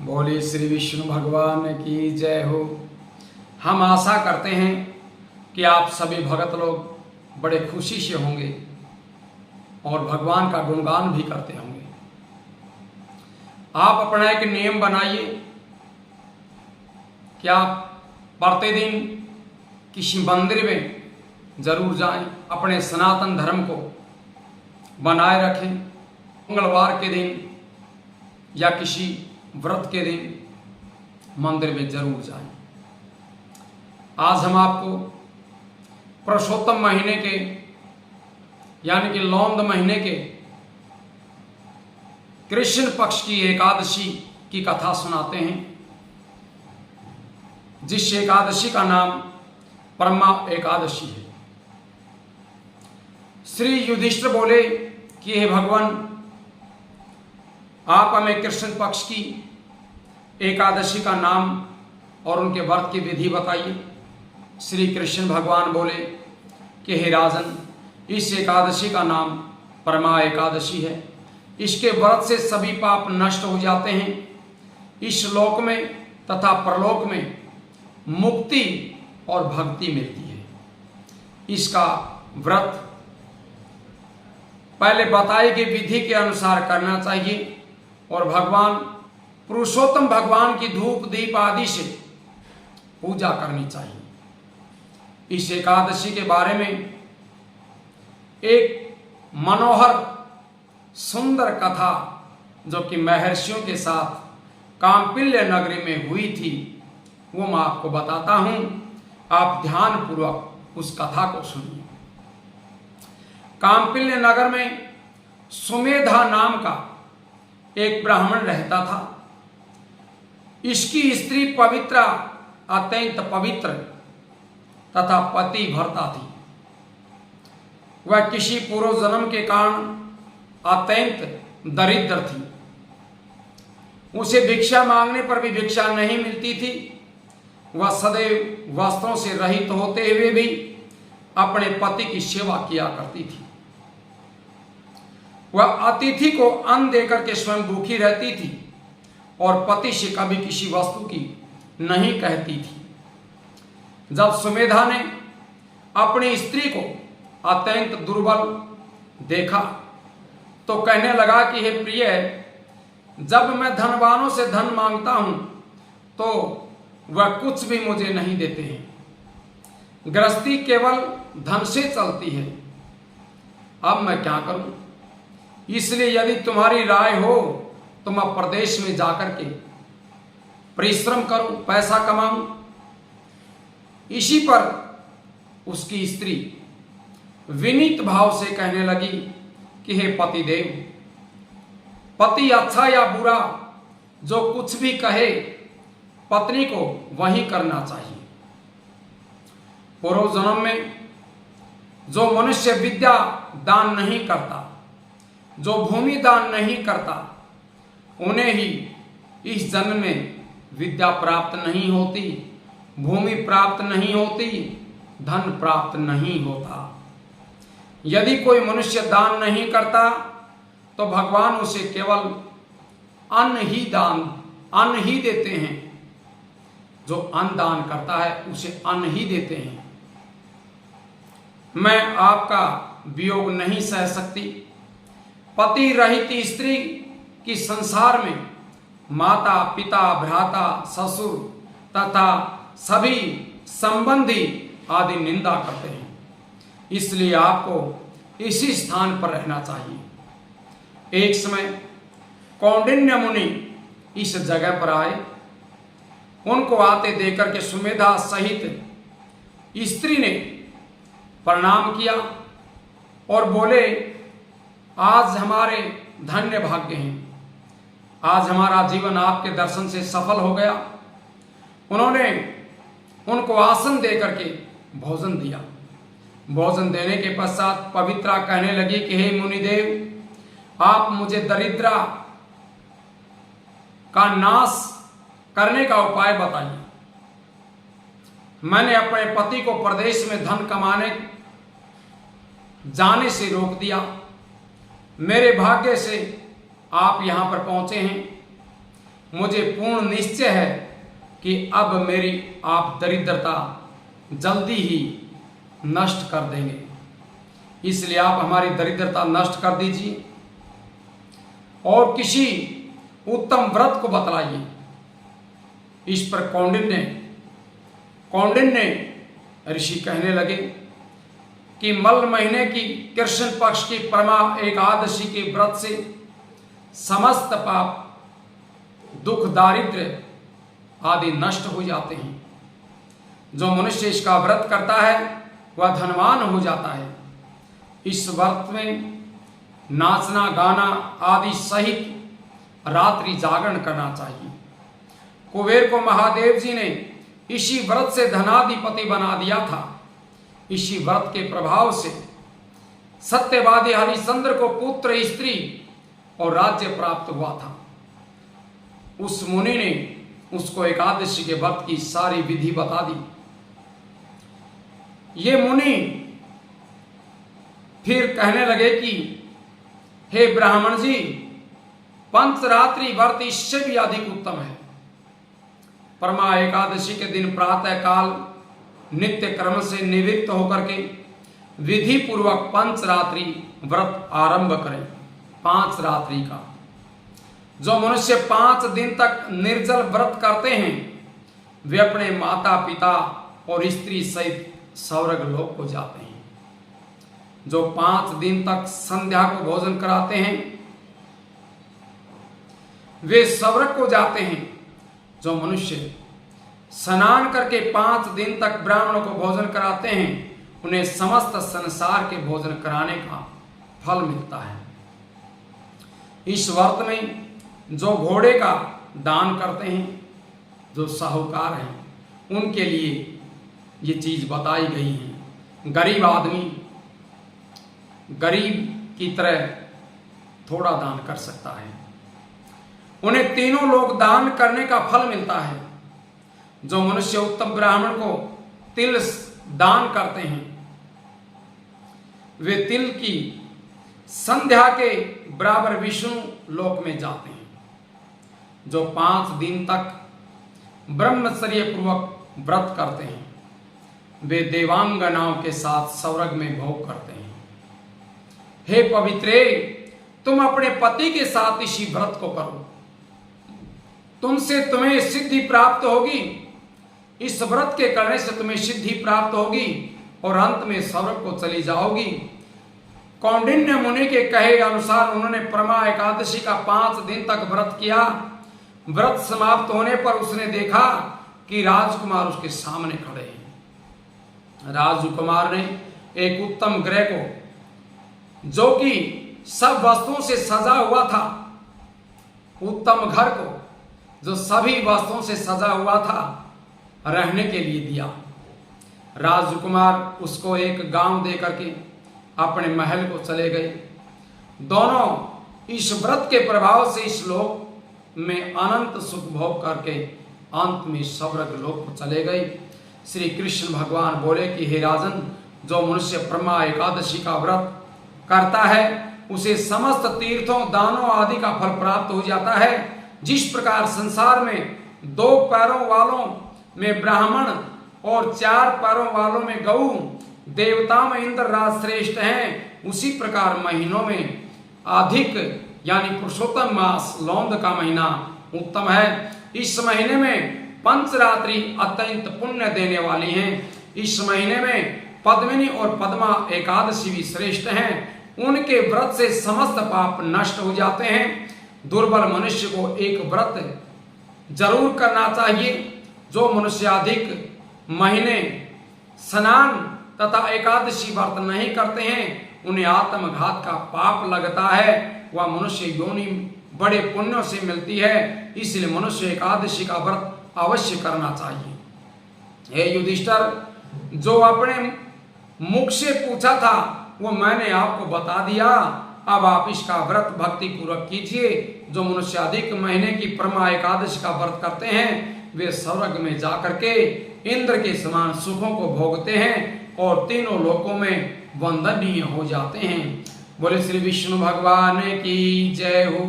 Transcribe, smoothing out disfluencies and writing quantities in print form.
बोले श्री विष्णु भगवान की जय हो। हम आशा करते हैं कि आप सभी भगत लोग बड़े खुशी से होंगे और भगवान का गुणगान भी करते होंगे। आप अपना एक नियम बनाइए कि आप प्रतिदिन किसी मंदिर में जरूर जाएं, अपने सनातन धर्म को बनाए रखें। मंगलवार के दिन या किसी व्रत के दिन मंदिर में जरूर जाएं। आज हम आपको पुरुषोत्तम महीने के यानी कि लौंद महीने के कृष्ण पक्ष की एकादशी की कथा सुनाते हैं, जिस एकादशी का नाम परमा एकादशी है। श्री युधिष्ठिर बोले कि हे भगवान, आप हमें कृष्ण पक्ष की एकादशी का नाम और उनके व्रत की विधि बताइए। श्री कृष्ण भगवान बोले कि हे राजन, इस एकादशी का नाम परमा एकादशी है। इसके व्रत से सभी पाप नष्ट हो जाते हैं। इस लोक में तथा परलोक में मुक्ति और भक्ति मिलती है। इसका व्रत पहले बताई गई विधि के अनुसार करना चाहिए और भगवान पुरुषोत्तम भगवान की धूप दीप आदि से पूजा करनी चाहिए। इस एकादशी के बारे में एक मनोहर सुंदर कथा जो कि महर्षियों के साथ कांपिल्य नगरी में हुई थी, वो मैं आपको बताता हूं। आप ध्यानपूर्वक उस कथा को सुनिए। कांपिल्य नगर में सुमेधा नाम का एक ब्राह्मण रहता था। इसकी स्त्री पवित्रा, अत्यंत पवित्र तथा पति भर्ता थी। वह किसी पूर्व जन्म के कारण अत्यंत दरिद्र थी। उसे भिक्षा मांगने पर भी भिक्षा नहीं मिलती थी। वह सदैव वस्त्रों से रहित होते हुए भी अपने पति की सेवा किया करती थी। वह अतिथि को अन्न देकर के स्वयं भूखी रहती थी और पति से कभी किसी वस्तु की नहीं कहती थी। जब सुमेधा ने अपनी स्त्री को अत्यंत दुर्बल देखा तो कहने लगा कि हे प्रिय, जब मैं धनवानों से धन मांगता हूं तो वह कुछ भी मुझे नहीं देते हैं। गृहस्थी केवल धन से चलती है। अब मैं क्या करूं? इसलिए यदि तुम्हारी राय हो तो मैं प्रदेश में जाकर के परिश्रम करूं, पैसा कमाऊं। इसी पर उसकी स्त्री विनीत भाव से कहने लगी कि हे पतिदेव, पति अच्छा या बुरा जो कुछ भी कहे पत्नी को वही करना चाहिए। पूर्व जन्म में जो मनुष्य विद्या दान नहीं करता, जो भूमि दान नहीं करता, उन्हें ही इस जन्म में विद्या प्राप्त नहीं होती, भूमि प्राप्त नहीं होती, धन प्राप्त नहीं होता। यदि कोई मनुष्य दान नहीं करता तो भगवान उसे केवल अन्न ही देते हैं। जो अन्न दान करता है उसे अन्न ही देते हैं। मैं आपका वियोग नहीं सह सकती। पति रहित स्त्री की संसार में माता पिता भ्राता ससुर तथा सभी संबंधी आदि निंदा करते हैं। इसलिए आपको इसी स्थान पर रहना चाहिए। एक समय कौंडिन्य मुनि इस जगह पर आए। उनको आते देखकर के सुमेधा सहित स्त्री ने प्रणाम किया और बोले, आज हमारे धन्य भाग्य हैं। आज हमारा जीवन आपके दर्शन से सफल हो गया। उन्होंने उनको आसन देकर के भोजन दिया। भोजन देने के पश्चात पवित्रा कहने लगी कि हे मुनिदेव, आप मुझे दरिद्रा का नाश करने का उपाय बताइए। मैंने अपने पति को प्रदेश में धन कमाने जाने से रोक दिया। मेरे भाग्य से आप यहां पर पहुंचे हैं। मुझे पूर्ण निश्चय है कि अब मेरी आप दरिद्रता जल्दी ही नष्ट कर देंगे, इसलिए आप हमारी दरिद्रता नष्ट कर दीजिए और किसी उत्तम व्रत को बतलाइए। इस पर कौंडिन्य ऋषि कहने लगे कि मल महीने की कृष्ण पक्ष की परमा एकादशी के व्रत से समस्त पाप, दुख, दारिद्र्य आदि नष्ट हो जाते हैं। जो मनुष्य इसका व्रत करता है वह धनवान हो जाता है। इस व्रत में नाचना, गाना आदि सहित रात्रि जागरण करना चाहिए। कुबेर को महादेव जी ने इसी व्रत से धनाधिपति बना दिया था। इसी व्रत के प्रभाव से सत्यवादी हरिश्चंद्र को पुत्र, स्त्री और राज्य प्राप्त हुआ था। उस मुनि ने उसको एकादशी के व्रत की सारी विधि बता दी। ये मुनि फिर कहने लगे कि हे ब्राह्मण जी, पंचरात्रि व्रत इससे भी अधिक उत्तम है। परमा एकादशी के दिन प्रातः काल नित्य कर्म से निवृत्त होकर के विधि पूर्वक पंचरात्रि व्रत आरंभ करें। 5 रात्रि का जो मनुष्य 5 दिन तक निर्जल व्रत करते हैं वे अपने माता पिता और स्त्री सहित स्वर्ग लोक को जाते हैं। जो 5 दिन तक संध्या को भोजन कराते हैं वे स्वर्ग को जाते हैं। जो मनुष्य स्नान करके 5 दिन तक ब्राह्मणों को भोजन कराते हैं उन्हें समस्त संसार के भोजन कराने का फल मिलता है। इस व्रत में जो घोड़े का दान करते हैं, जो साहूकार हैं, उनके लिए ये चीज बताई गई है। गरीब आदमी गरीब की तरह थोड़ा दान कर सकता है, उन्हें तीनों लोग दान करने का फल मिलता है। जो मनुष्य उत्तम ब्राह्मण को तिल दान करते हैं वे तिल की संध्या के बराबर विष्णु लोक में जाते हैं। जो 5 दिन तक ब्रह्मचर्य पूर्वक व्रत करते हैं वे देवांगनाओं के साथ स्वर्ग में भोग करते हैं। हे पवित्रे, तुम अपने पति के साथ इसी व्रत को करो, तुमसे तुम्हें सिद्धि प्राप्त होगी। इस व्रत के करने से तुम्हें सिद्धि प्राप्त होगी और अंत में स्वर्ग को चली जाओगी। कौंडिन्य मुनि के कहे अनुसार उन्होंने परमा एकादशी का 5 दिन तक व्रत किया। व्रत समाप्त होने पर उसने देखा कि राजकुमार उसके सामने खड़े हैं। राजकुमार ने एक उत्तम गृह को, जो कि सब वस्तुओं से सजा हुआ था, उत्तम घर को जो सभी वस्तुओं से सजा हुआ था, रहने के लिए दिया। राजकुमार उसको एक गांव दे करके अपने महल को चले गए। दोनों इस व्रत के प्रभाव से इस लोक में अनंत सुख भोग करके अंत में स्वर्ग लोक को चले गए। श्री कृष्ण भगवान बोले कि हे राजन, जो मनुष्य परमा एकादशी का व्रत करता है उसे समस्त तीर्थों, दानों आदि का फल प्राप्त हो जाता है। जिस प्रकार संसार में 2 पैरों वालों में ब्राह्मण और 4 पैरों वालों में गऊ, देवता में इंद्र राज श्रेष्ठ हैं, उसी प्रकार महीनों में अधिक यानी पुरुषोत्तम मास लौंद का महीना उत्तम है। इस महीने में पंचरात्रि अत्यंत पुण्य देने वाली हैं। इस महीने में पद्मिनी और पद्मा एकादशी भी श्रेष्ठ हैं। उनके व्रत से समस्त पाप नष्ट हो जाते हैं। दुर्बल मनुष्य को एक व्रत जरूर करना चाहिए। जो मनुष्य अधिक महीने स्नान तथा एकादशी व्रत नहीं करते हैं उन्हें आत्मघात का पाप लगता है। वह मनुष्य योनि बड़े पुण्यों से मिलती है, इसलिए मनुष्य एकादशी का व्रत अवश्य करना चाहिए। हे युधिष्ठिर, जो अपने मुख से पूछा था वो मैंने आपको बता दिया। अब आप इसका व्रत भक्ति पूर्वक कीजिए। जो मनुष्य अधिक महीने की परमा एकादशी का व्रत करते हैं वे स्वर्ग में जाकर के इंद्र के समान सुखों को भोगते हैं और तीनों लोकों में वंदनीय हो जाते हैं। बोले श्री विष्णु भगवान की जय हो।